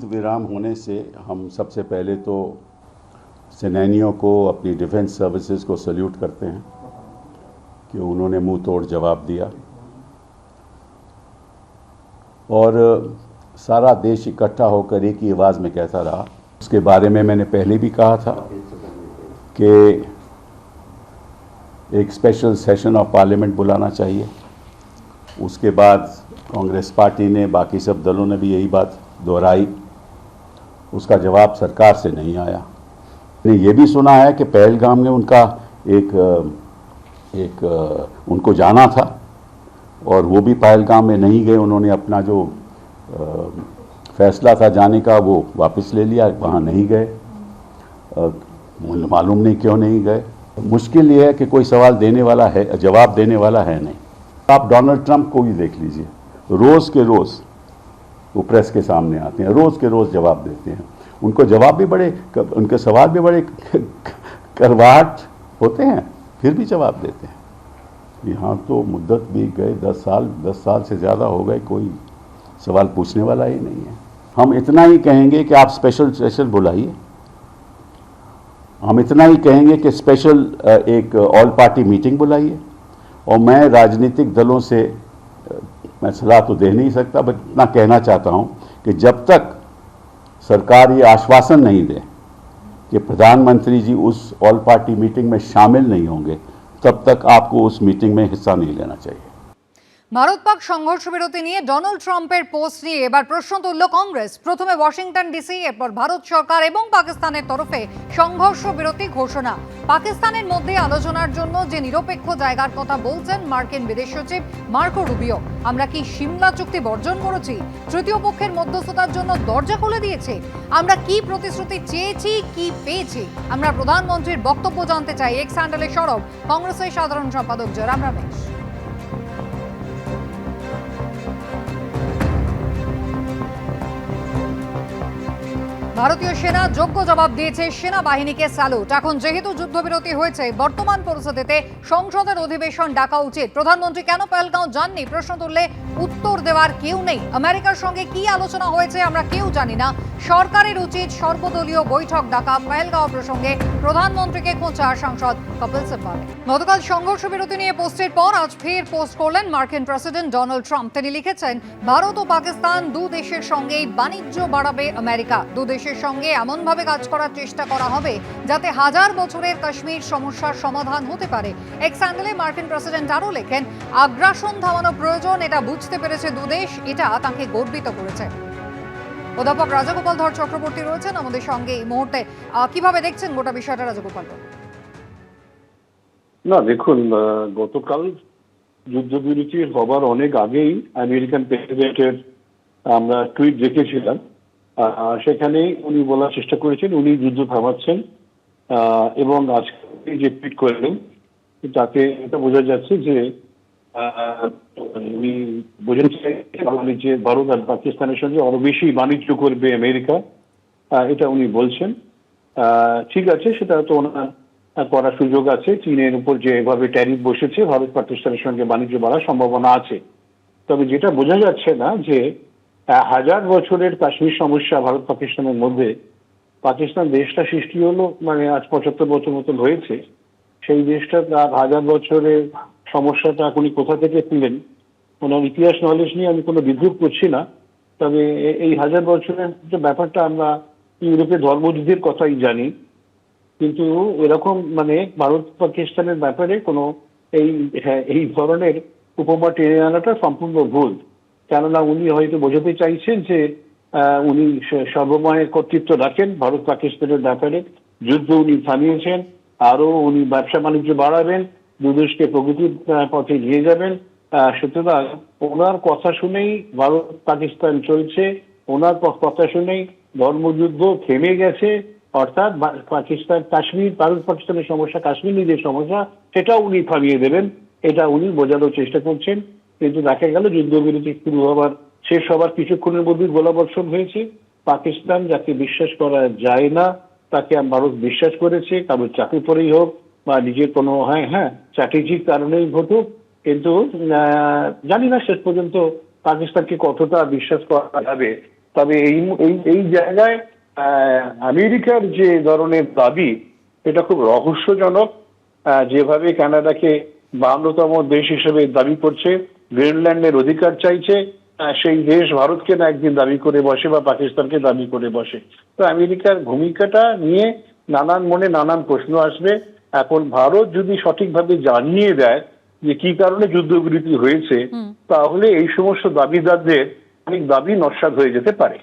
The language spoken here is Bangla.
विराम होने से हम सबसे पहले तो सेनानियों को, अपनी डिफेंस सर्विसेज को सल्यूट करते हैं कि उन्होंने मुंह तोड़ जवाब दिया और सारा देश इकट्ठा होकर एक ही आवाज़ में कहता रहा। उसके बारे में मैंने पहले भी कहा था कि एक स्पेशल सेशन ऑफ पार्लियामेंट बुलाना चाहिए। उसके बाद कांग्रेस पार्टी ने, बाकी सब दलों ने भी यही बात दोहराई। उसका जवाब सरकार से नहीं आया। मैंने ये भी सुना है कि पहलगाम में उनका उनको जाना था और वो भी पहलगाम में नहीं गए। उन्होंने अपना जो फैसला था जाने का वो वापस ले लिया, वहाँ नहीं गए। मालूम नहीं क्यों नहीं गए। मुश्किल ये है कि कोई सवाल देने वाला है, जवाब देने वाला है नहीं। आप डोनाल्ड ट्रंप को भी देख लीजिए, रोज़ के रोज़ वो प्रेस के सामने आते हैं, रोज़ के रोज़ जवाब देते हैं। उनको जवाब भी बड़े, उनके सवाल भी बड़े करवाहट होते हैं, फिर भी जवाब देते हैं। यहाँ तो मुद्दत भी गए 10 साल से ज़्यादा हो गए, कोई सवाल पूछने वाला ही नहीं है। हम इतना ही कहेंगे कि आप स्पेशल सेशन बुलाइए। हम इतना ही कहेंगे कि स्पेशल एक ऑल पार्टी मीटिंग बुलाइए। और मैं राजनीतिक दलों से मैं सलाह तो दे नहीं सकता, बट इतना कहना चाहता हूं कि जब तक सरकार ये आश्वासन नहीं दे कि प्रधानमंत्री जी उस ऑल पार्टी मीटिंग में शामिल नहीं होंगे, तब तक आपको उस मीटिंग में हिस्सा नहीं लेना चाहिए। ভারত পাক সংঘর্ষ বিরতি নিয়ে ডোনাল্ড ট্রাম্পের পোস্ট নিয়ে এবার প্রশ্ন তুলল কংগ্রেস। প্রথমে ওয়াশিংটন ডিসি, এরপর ভারত সরকার এবং পাকিস্তানের তরফে সংঘর্ষ বিরতি ঘোষণা। পাকিস্তানের মধ্যে আলোচনার জন্য যে নিরপেক্ষ জায়গার কথা বলছেন মার্কিন বিদেশ সচিব মার্কো রুবিও। আমরা কি সিমলা চুক্তি বর্জন করেছি? তৃতীয় পক্ষের মধ্যস্থতার জন্য দরজা খুলে দিয়েছে? আমরা কি প্রতিশ্রুতি চেয়েছি, কি পেয়েছি? আমরা প্রধানমন্ত্রীর বক্তব্য জানতে চাই। এক্স হ্যান্ডেলে সরব কংগ্রেসের সাধারণ সম্পাদক জয়রাম রমেশ। ভারতীয় সেনা যোগ্য জবাব দিয়েছে, সেনাবাহিনীকে স্যালুট। এখন যেহেতু যুদ্ধবিরতি হয়েছে, বর্তমান পরিস্থিতিতে সংসদের অধিবেশন ডাকা উচিত। প্রধানমন্ত্রী কেন পহেলগাঁও যাননি প্রশ্ন তুললে উত্তর দেওয়ার কেউ নেই। আমেরিকার সঙ্গে কি আলোচনা হয়েছে আমরা কেউ জানি না। সরকারের উচিত সর্বদলীয় বৈঠক ডাকা। পহেলগাঁও প্রসঙ্গে প্রধানমন্ত্রীকে খোঁচা সাংসদ কপিল সিব্বল। গতকাল সংঘর্ষ বিরতি নিয়ে পোস্টের পর আজ ফের পোস্ট করলেন মার্কিন প্রেসিডেন্ট ডোনাল্ড ট্রাম্প। তিনি লিখেছেন, ভারত ও পাকিস্তান দু দেশের সঙ্গেই বাণিজ্য বাড়াবে আমেরিকা। দু দেশের সঙ্গে এমনভাবে কাজ করার চেষ্টা করা হবে যাতে হাজার বছরের কাশ্মীর সমস্যার সমাধান হতে পারে। এক্স হ্যান্ডেলে মার্কিন প্রেসিডেন্ট আরও লেখেন, আগ্রাসন থামানো প্রয়োজন, এটা বুঝতে পেরেছে দুদেশ, এটা তাকে গর্বিত করেছে। অধ্যাপক রাজাগোপাল ধর চক্রবর্তী রয়েছেন আমাদের সঙ্গে এই মুহূর্তে। কিভাবে দেখছেন গোটা বিষয়টা রাজাগোপাল? না দেখুন, গতকাল যুদ্ধবিরতি হবার অনেক আগেই আমেরিকান প্রেসিডেন্টের আমরা টুইট দেখেছিলাম। সেখানে উনি বলার চেষ্টা করেছেন উনি যুদ্ধ থামাচ্ছেন, এবং আজকে যে টুইট করলেন তাতে এটা বোঝা যাচ্ছে যে উনি বোঝাচ্ছেন যে ভারত আর পাকিস্তানের সঙ্গে আরো বেশি বাণিজ্য করবে আমেরিকা, এটা উনি বলছেন। ঠিক আছে, সেটা তো ওনার করার সুযোগ আছে। চীনের উপর যেভাবে ট্যারিফ বসেছে, ভারত পাকিস্তানের সঙ্গে বাণিজ্য বাড়ার সম্ভাবনা আছে। তবে যেটা বোঝা যাচ্ছে না যে হাজার বছরের কাশ্মীর সমস্যা ভারত পাকিস্তানের মধ্যে, পাকিস্তান দেশটা সৃষ্টি হলো মানে আজ 75 বছর মতন হয়েছে। সেই দেশটা তার হাজার বছরের সমস্যাটা উনি কোথা থেকে পেলেন, ওনার ইতিহাস নলেজ নিয়ে আমি কোনো বিদ্রুপ করছি না। তবে এই হাজার বছরের যে ব্যাপারটা আমরা ইউরোপের ধর্মযুদ্ধের কথাই জানি, কিন্তু এরকম মানে ভারত পাকিস্তানের ব্যাপারে কোনো এই ধরনের উপমা টেনে আনাটা সম্পূর্ণ ভুল। কেননা উনি হয়তো বোঝাতে চাইছেন যে উনি সর্বময় কর্তৃত্ব রাখেন ভারত পাকিস্তানের ব্যাপারে। যুদ্ধ উনি থামিয়েছেন, আরো উনি ব্যবসা বাণিজ্য বাড়াবেন, দুদেশকে প্রগতির পথে নিয়ে যাবেন। সুতরাং ওনার কথা শুনেই ভারত পাকিস্তান চলছে, ওনার কথা শুনেই ধর্মযুদ্ধ থেমে গেছে। অর্থাৎ পাকিস্তান কাশ্মীর, ভারত পাকিস্তানের সমস্যা কাশ্মীর নিজের সমস্যা, সেটাও উনি থামিয়ে দেবেন, এটা উনি বোঝানোর চেষ্টা করছেন। কিন্তু দেখা গেল যুদ্ধবিরতি শুরু হবার শেষ হবার কিছুক্ষণের মধ্যেই গোলাবর্ষণ হয়েছে। পাকিস্তান যাকে বিশ্বাস করা যায় না তাকে ভারত বিশ্বাস করেছে, কারোর চাকরি পরেই হোক বা নিজের কোনো স্ট্র্যাটেজিক কারণেই ঘটুক। কিন্তু জানি না শেষ পর্যন্ত পাকিস্তানকে কতটা বিশ্বাস করা যাবে। তবে এই এই এই জায়গায় আমেরিকার যে ধরনের দাবি এটা খুব রহস্যজনক। যেভাবে কানাডাকে 52তম দেশ হিসেবে দাবি করছে, গ্রিনল্যান্ডের অধিকার চাইছে, সেই দেশ ভারতকে না একদিন দাবি করে বসে বা পাকিস্তানকে দাবি করে বসে। তো আমেরিকার ভূমিকাটা নিয়ে নানান মনে নানান প্রশ্ন আসবে। এখন ভারত যদি সঠিকভাবে জানিয়ে দেয় যে কি কারণে যুদ্ধবিরতি হয়েছে, তাহলে এই সমস্ত দাবিদারদের অনেক দাবি নস্যাৎ হয়ে যেতে পারে।